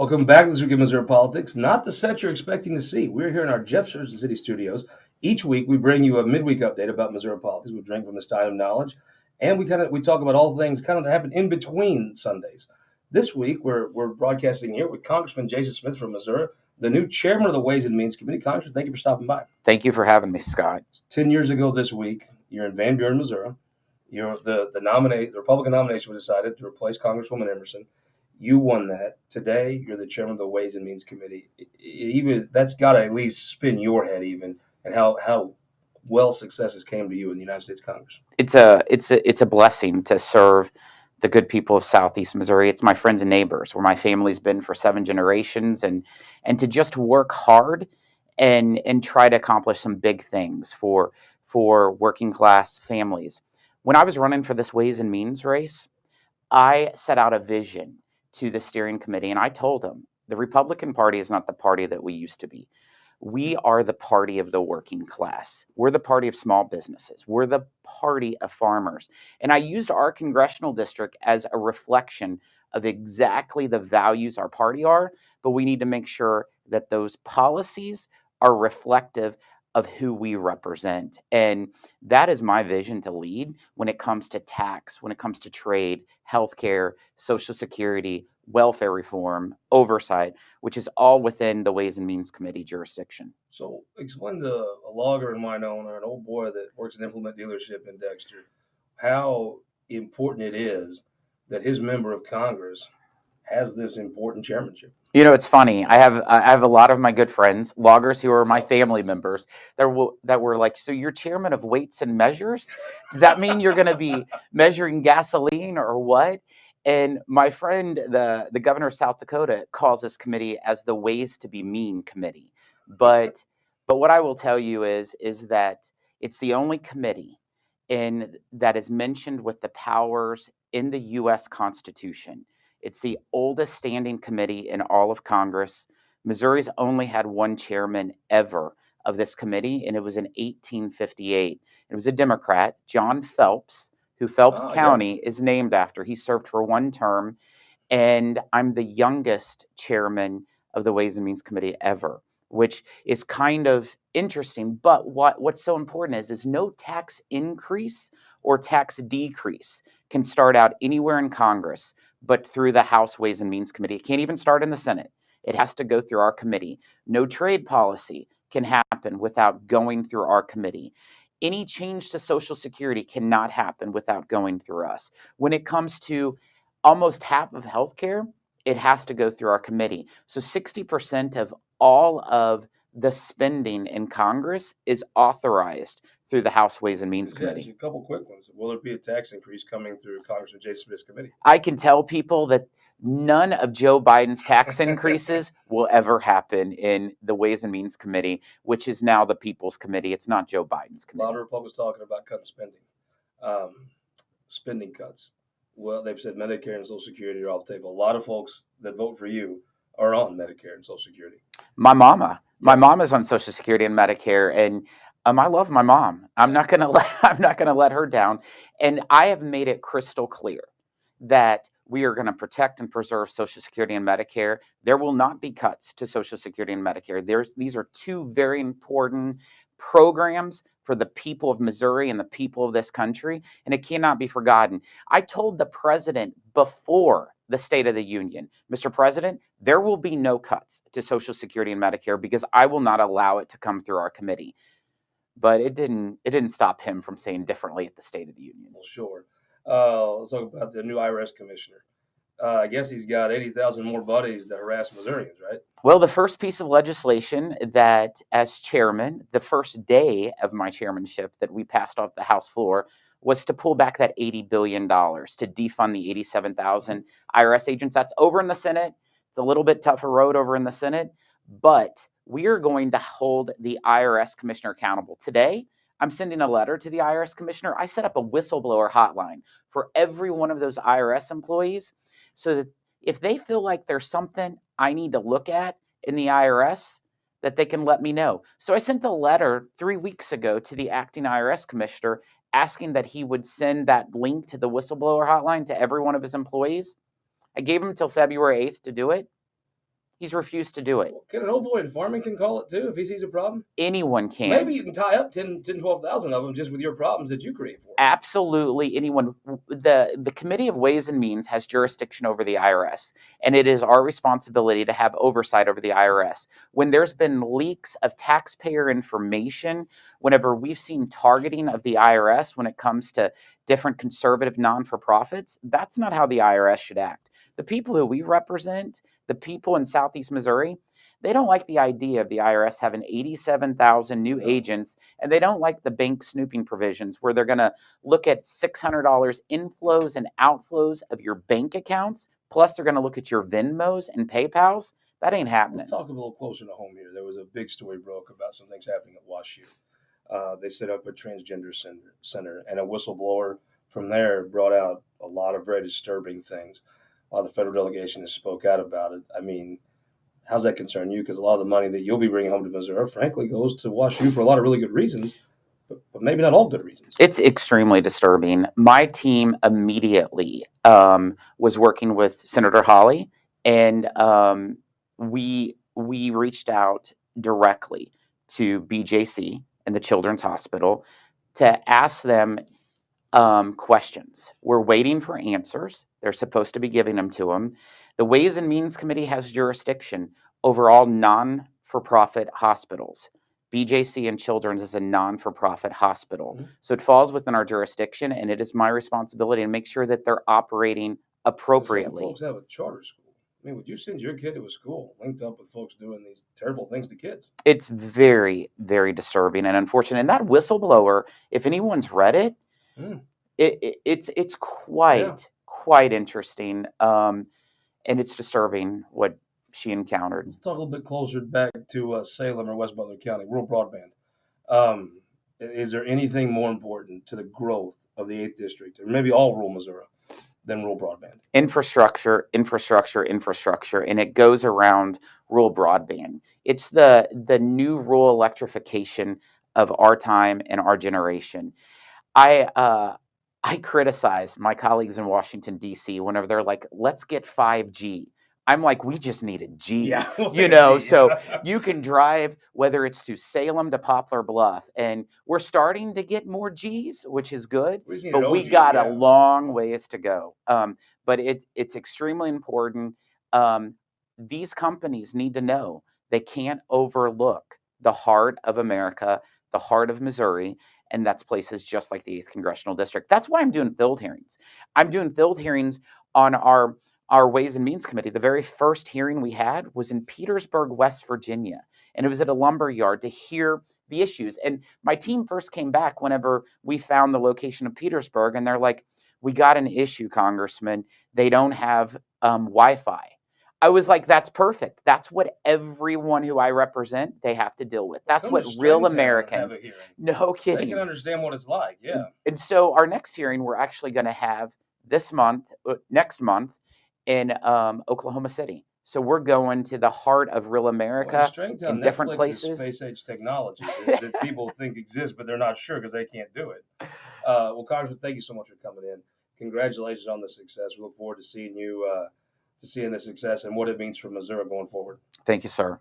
Welcome back to this week of Missouri Politics. Not the set you're expecting to see. We're here in our Jefferson City studios. Each week we bring you a midweek update about Missouri politics. We drink from the stein of knowledge, and we talk about all things that happen in between Sundays. This week we're broadcasting here with Congressman Jason Smith from Missouri, the new chairman of the Ways and Means Committee. Congressman, thank you for stopping by. Thank you for having me, Scott. 10 years ago this week, you're in Van Buren, Missouri. You're the Republican nomination was decided to replace Congresswoman Emerson. You won that. Today, you're the chairman of the Ways and Means Committee. Even that's got to at least spin your head, even, and how well successes came to you in the United States Congress. It's a blessing to serve the good people of Southeast Missouri. It's my friends and neighbors, where my family's been for 7 generations, and to just work hard and try to accomplish some big things for working class families. When I was running for this Ways and Means race, I set out a vision to the steering committee, and I told them the Republican Party is not the party that we used to be. We are the party of the working class. We're the party of small businesses. We're the party of farmers. And I used our congressional district as a reflection of exactly the values our party are, but we need to make sure that those policies are reflective of who we represent. And that is my vision to lead when it comes to tax, when it comes to trade, healthcare, Social Security, welfare reform, oversight, which is all within the Ways and Means Committee jurisdiction. So explain to a logger in Winona, an old boy that works an implement dealership in Dexter, how important it is that his member of Congress has this important chairmanship. You know, it's funny. I have a lot of my good friends, loggers who are my family members, that were like, "So you're chairman of Weights and Measures? Does that mean you're going to be measuring gasoline or what?" And my friend, the governor of South Dakota, calls this committee as the Ways to be Mean Committee. But what I will tell you is that it's the only committee that is mentioned with the powers in the U.S. Constitution. It's the oldest standing committee in all of Congress. Missouri's only had one chairman ever of this committee, and it was in 1858. It was a Democrat, John Phelps, who Phelps County is named after. He served for one term, and I'm the youngest chairman of the Ways and Means Committee ever, which is kind of interesting. But what's so important is no tax increase or tax decrease can start out anywhere in Congress but through the House Ways and Means Committee. It can't even start in the Senate. It has to go through our committee. No trade policy can happen without going through our committee. Any change to Social Security cannot happen without going through us. When it comes to almost half of healthcare, it has to go through our committee. So 60% of all of the spending in Congress is authorized through the House Ways and Means Committee. A couple quick ones. Will there be a tax increase coming through Congressman Jason Smith's committee? I can tell people that none of Joe Biden's tax increases will ever happen in the Ways and Means Committee, which is now the People's Committee. It's not Joe Biden's committee. A lot of Republicans talking about cutting spending, spending cuts. Well, they've said Medicare and Social Security are off the table. A lot of folks that vote for you are on Medicare and Social Security. My mom is on Social Security and Medicare, and I love my mom. I'm not gonna let her down. And I have made it crystal clear that we are going to protect and preserve Social Security and Medicare. There will not be cuts to Social Security and Medicare. These are two very important programs for the people of Missouri and the people of this country, and it cannot be forgotten. I told the president before the State of the Union, Mr. President, there will be no cuts to Social Security and Medicare because I will not allow it to come through our committee. But it didn't stop him from saying differently at the State of the Union. Well, sure. Let's talk about the new IRS commissioner. I guess he's got 80,000 more buddies to harass Missourians, right? Well, the first piece of legislation that, as chairman, the first day of my chairmanship that we passed off the House floor was to pull back that $80 billion to defund the 87,000 IRS agents. That's over in the Senate. It's a little bit tougher road over in the Senate, but we are going to hold the IRS commissioner accountable. Today, I'm sending a letter to the IRS commissioner. I set up a whistleblower hotline for every one of those IRS employees so that if they feel like there's something I need to look at in the IRS, that they can let me know. So I sent a letter 3 weeks ago to the acting IRS commissioner asking that he would send that link to the whistleblower hotline to every one of his employees. I gave him until February 8th to do it. He's refused to do it. Well, can an old boy in Farmington call it too if he sees a problem? Anyone can. Maybe you can tie up 12,000 of them just with your problems that you create for them. Absolutely anyone. The Committee of Ways and Means has jurisdiction over the IRS, and it is our responsibility to have oversight over the IRS. When there's been leaks of taxpayer information, whenever we've seen targeting of the IRS when it comes to different conservative non-for-profits, that's not how the IRS should act. The people who we represent, the people in Southeast Missouri, they don't like the idea of the IRS having 87,000 new agents, and they don't like the bank snooping provisions where they're going to look at $600 inflows and outflows of your bank accounts, plus they're going to look at your Venmos and PayPals. That ain't happening. Let's talk a little closer to home here. There was a big story broke about some things happening at WashU. They set up a transgender center, and a whistleblower from there brought out a lot of very disturbing things. A lot of the federal delegation has spoke out about it. I mean, how's that concern you? Because a lot of the money that you'll be bringing home to Missouri, frankly, goes to WashU for a lot of really good reasons, but maybe not all good reasons. It's extremely disturbing. My team immediately was working with Senator Hawley, and we reached out directly to BJC and the Children's Hospital to ask them questions. We're waiting for answers. They're supposed to be giving them to them. The Ways and Means Committee has jurisdiction over all non-for-profit hospitals. BJC and Children's is a non-for-profit hospital. Mm-hmm. So it falls within our jurisdiction, and it is my responsibility to make sure that they're operating appropriately. Some folks have a charter school. I mean, would you send your kid to a school linked up with folks doing these terrible things to kids? It's very, very disturbing and unfortunate. And that whistleblower, if anyone's read it, it's quite interesting. And it's disturbing what she encountered. Let's talk a little bit closer back to Salem or West Butler County, rural broadband. Is there anything more important to the growth of the 8th District, or maybe all rural Missouri, than rural broadband? Infrastructure, and it goes around rural broadband. It's the new rural electrification of our time and our generation. I criticize my colleagues in Washington, D.C. whenever they're like, let's get 5G. I'm like, we just need a G, so you can drive, whether it's to Salem to Poplar Bluff, and we're starting to get more Gs, which is good, but we got a long ways to go. But it's extremely important. These companies need to know they can't overlook the heart of America, the heart of Missouri, and that's places just like the 8th Congressional District. That's why I'm doing field hearings. I'm doing field hearings on our Ways and Means Committee. The very first hearing we had was in Petersburg, West Virginia, and it was at a lumber yard to hear the issues. And my team first came back whenever we found the location of Petersburg, and they're like, we got an issue, Congressman. They don't have Wi-Fi. I was like, that's perfect. That's what everyone who I represent, they have to deal with. That's what real Americans. No kidding. They can understand what it's like, yeah. And so our next hearing, we're actually going to have next month, in Oklahoma City. So we're going to the heart of real America in different places. Space-age technology that people think exists, but they're not sure because they can't do it. Well, Congressman, thank you so much for coming in. Congratulations on the success. We look forward to seeing you, seeing the success and what it means for Missouri going forward. Thank you, sir.